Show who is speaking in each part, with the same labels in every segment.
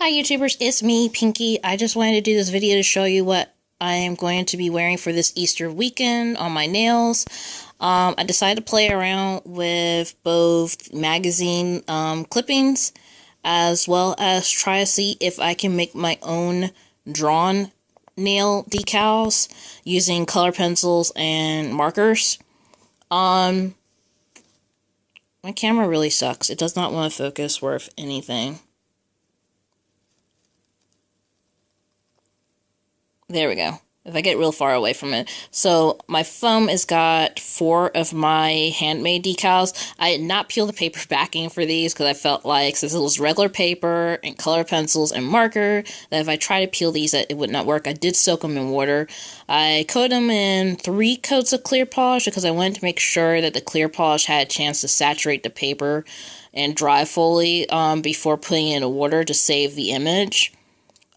Speaker 1: Hi YouTubers, it's me, Pinky. I just wanted to do this video to show you what I am going to be wearing for this Easter weekend on my nails. I decided to play around with both magazine clippings as well as try to see if I can make my own drawn nail decals using color pencils and markers. My camera really sucks. It does not want to focus worth anything. There we go. If I get real far away from it. So my thumb has got 4 of my handmade decals. I did not peel the paper backing for these because I felt like since it was regular paper and color pencils and marker, that if I try to peel these, it would not work. I did soak them in water. I coated them in 3 coats of clear polish because I wanted to make sure that the clear polish had a chance to saturate the paper and dry fully before putting it in the water to save the image.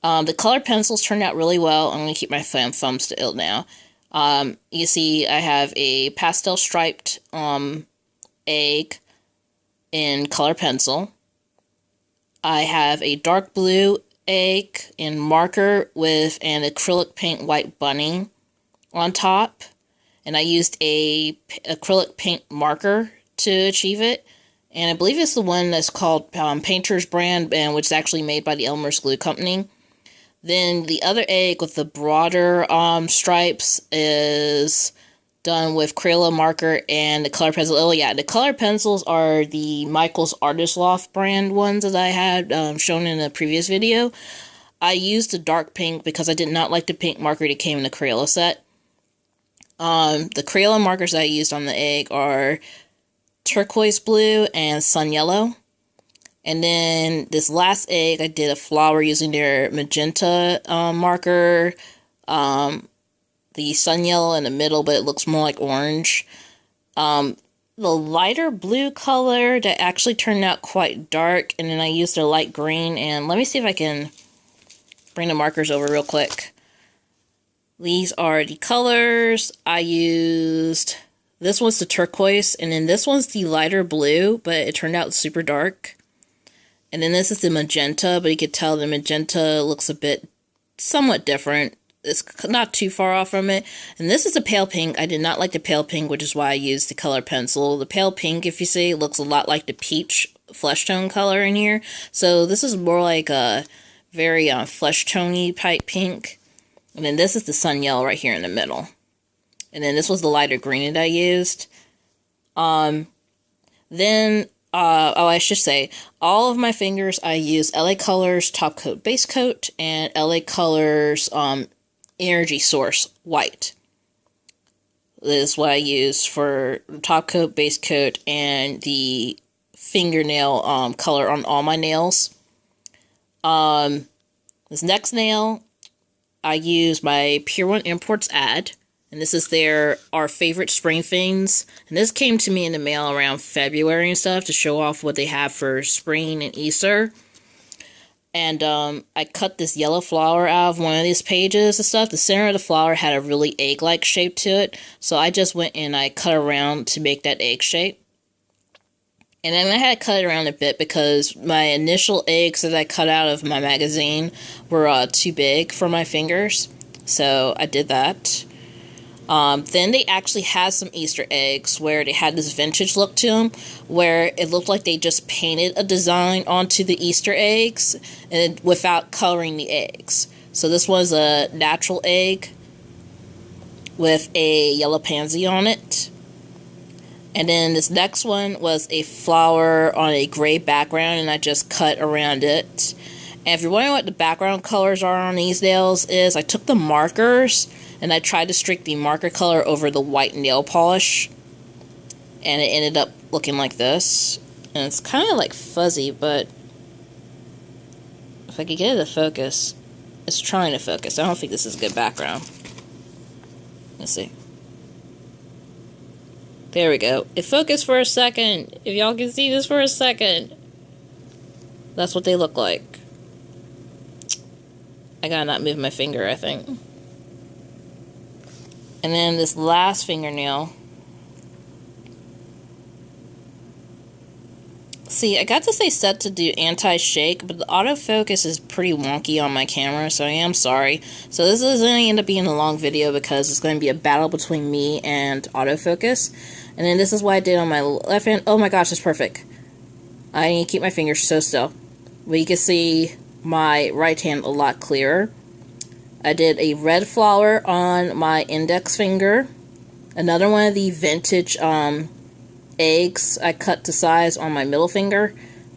Speaker 1: The colored pencils turned out really well. I'm going to keep my thumb still now. You see I have a pastel striped egg in color pencil. I have a dark blue egg in marker with an acrylic paint white bunny on top. And I used a acrylic paint marker to achieve it. And I believe it's the one that's called Painter's Brand, and which is actually made by the Elmer's Glue Company. Then the other egg with the broader stripes is done with Crayola marker and the color pencil. Oh yeah, the color pencils are the Michael's Artist Loft brand ones that I had shown in a previous video. I used the dark pink because I did not like the pink marker that came in the Crayola set. The Crayola markers that I used on the egg are turquoise blue and sun yellow. And then this last egg, I did a flower using their magenta marker, the sun yellow in the middle, but it looks more like orange. The lighter blue color that actually turned out quite dark, and then I used a light green, and let me see if I can bring the markers over real quick. These are the colors. I used, this one's the turquoise, and then this one's the lighter blue, but it turned out super dark. And then this is the magenta, but you could tell the magenta looks a bit somewhat different. It's not too far off from it. And this is a pale pink. I did not like the pale pink, which is why I used the color pencil. The pale pink, if you see, looks a lot like the peach flesh tone color in here. So this is more like a very flesh toney type pink. And then this is the sun yellow right here in the middle. And then this was the lighter green that I used. I should say, all of my fingers, I use LA Colors Top Coat Base Coat and LA Colors Energy Source White. This is what I use for top coat, base coat, and the fingernail color on all my nails. This next nail, I use my Pier 1 Imports ad. And this is our favorite spring things. And this came to me in the mail around February and stuff to show off what they have for spring and Easter. And I cut this yellow flower out of one of these pages and stuff. The center of the flower had a really egg-like shape to it. So I just went and I cut around to make that egg shape. And then I had to cut it around a bit because my initial eggs that I cut out of my magazine were too big for my fingers. So I did that. Then they actually had some Easter eggs where they had this vintage look to them, where it looked like they just painted a design onto the Easter eggs and without coloring the eggs. So this was a natural egg with a yellow pansy on it. And then this next one was a flower on a gray background, and I just cut around it. And if you're wondering what the background colors are on these nails is, I took the markers and I tried to streak the marker color over the white nail polish. And it ended up looking like this. And it's kind of like fuzzy, but if I could get it to focus, it's trying to focus. I don't think this is a good background. Let's see. There we go. It focused for a second. If y'all can see this for a second. That's what they look like. I gotta not move my finger, I think. And then this last fingernail. See, I got to say set to do anti-shake, but the autofocus is pretty wonky on my camera, so I am sorry. So this is going to end up being a long video because it's going to be a battle between me and autofocus. And then this is what I did on my left hand. Oh my gosh, that's perfect. I need to keep my fingers so still. But you can see my right hand a lot clearer. I did a red flower on my index finger. Another one of the vintage eggs I cut to size on my middle finger,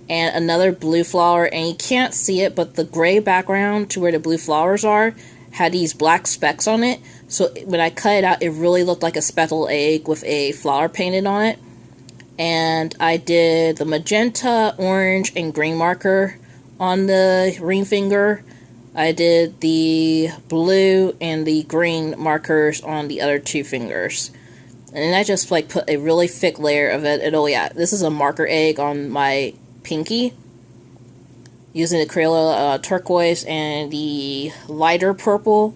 Speaker 1: and another blue flower, and you can't see it, but the gray background to where the blue flowers are had these black specks on it, so when I cut it out, it really looked like a speckled egg with a flower painted on it. And I did the magenta, orange, and green marker on the ring finger. I did the blue and the green markers on the other two fingers. And then I just like put a really thick layer of it. And oh yeah, this is a marker egg on my pinky. Using the Crayola turquoise and the lighter purple.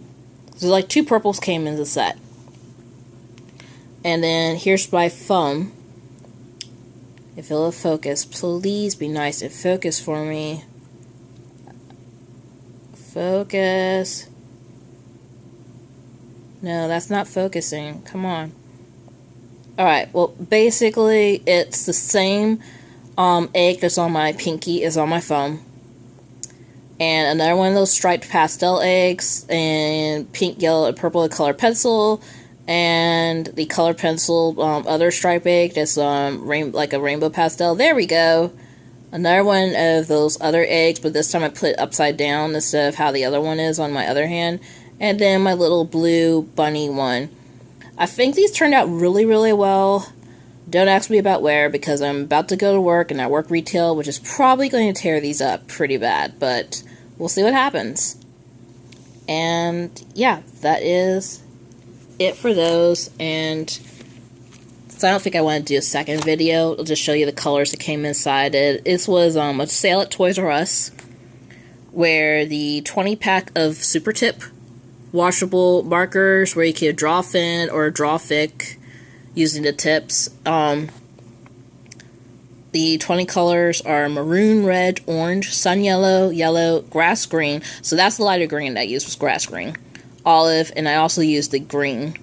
Speaker 1: So like two purples came in the set. And then here's my thumb. If it'll focus, please be nice and focus for me. Focus. No, that's not focusing. Come on. Alright, well, basically, it's the same egg that's on my pinky is on my thumb. And another one of those striped pastel eggs, and pink, yellow, and purple color pencil, and the color pencil other stripe egg that's like a rainbow pastel. There we go. Another one of those other eggs, but this time I put it upside down instead of how the other one is on my other hand. And then my little blue bunny one. I think these turned out really, really well. Don't ask me about where, because I'm about to go to work, and I work retail, which is probably going to tear these up pretty bad, but we'll see what happens. And yeah, that is it for those. And so I don't think I want to do a second video. I'll just show you the colors that came inside it. This was a sale at Toys R Us, where the 20-pack of Super Tip washable markers, where you can draw thin or draw thick using the tips. The 20 colors are maroon, red, orange, sun yellow, yellow, grass green. So that's the lighter green that I used, was grass green. Olive, and I also used the green.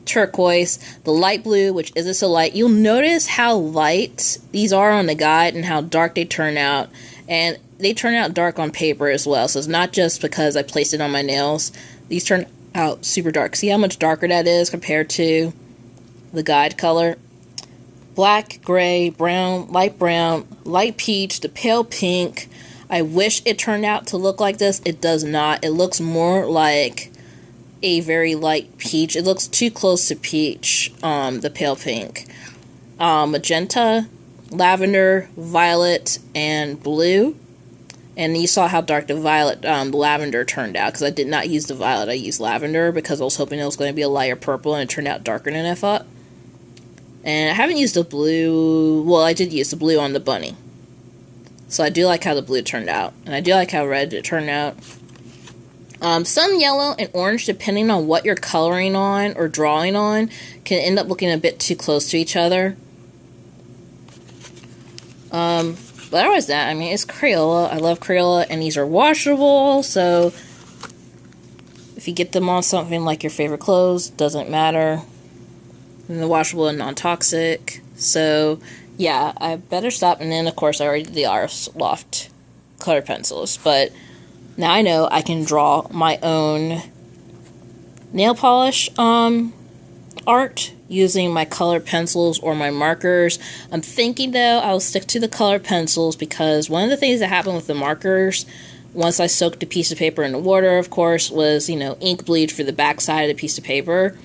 Speaker 1: Turquoise, the light blue, which isn't so light. You'll notice how light these are on the guide and how dark they turn out. And they turn out dark on paper as well. So it's not just because I placed it on my nails. These turn out super dark. See how much darker that is compared to the guide color? Black, gray, brown, light peach, the pale pink. I wish it turned out to look like this. It does not. It looks more like a very light peach. It looks too close to peach, the pale pink. Magenta, lavender, violet, and blue. And you saw how dark the violet, lavender turned out, because I did not use the violet, I used lavender, because I was hoping it was going to be a lighter purple, and it turned out darker than I thought. And I haven't used the blue, well, I did use the blue on the bunny. So I do like how the blue turned out, and I do like how red it turned out. Some yellow and orange, depending on what you're coloring on or drawing on, can end up looking a bit too close to each other. But otherwise that, I mean, it's Crayola. I love Crayola, and these are washable, so if you get them on something like your favorite clothes, doesn't matter. And they're washable and non-toxic. So, yeah, I better stop. And then, of course, I already did the Artist Loft Colored pencils. But now I know I can draw my own nail polish art using my colored pencils or my markers. I'm thinking, though, I'll stick to the colored pencils, because one of the things that happened with the markers, once I soaked a piece of paper in the water, of course, was, ink bleed for the back side of the piece of paper.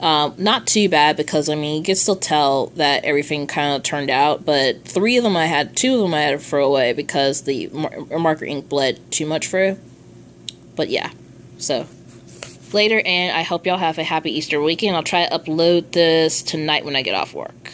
Speaker 1: Not too bad, because, I mean, you can still tell that everything kind of turned out, but two of them I had to throw away because the marker ink bled too much through. But yeah, so later, and I hope y'all have a happy Easter weekend. I'll try to upload this tonight when I get off work.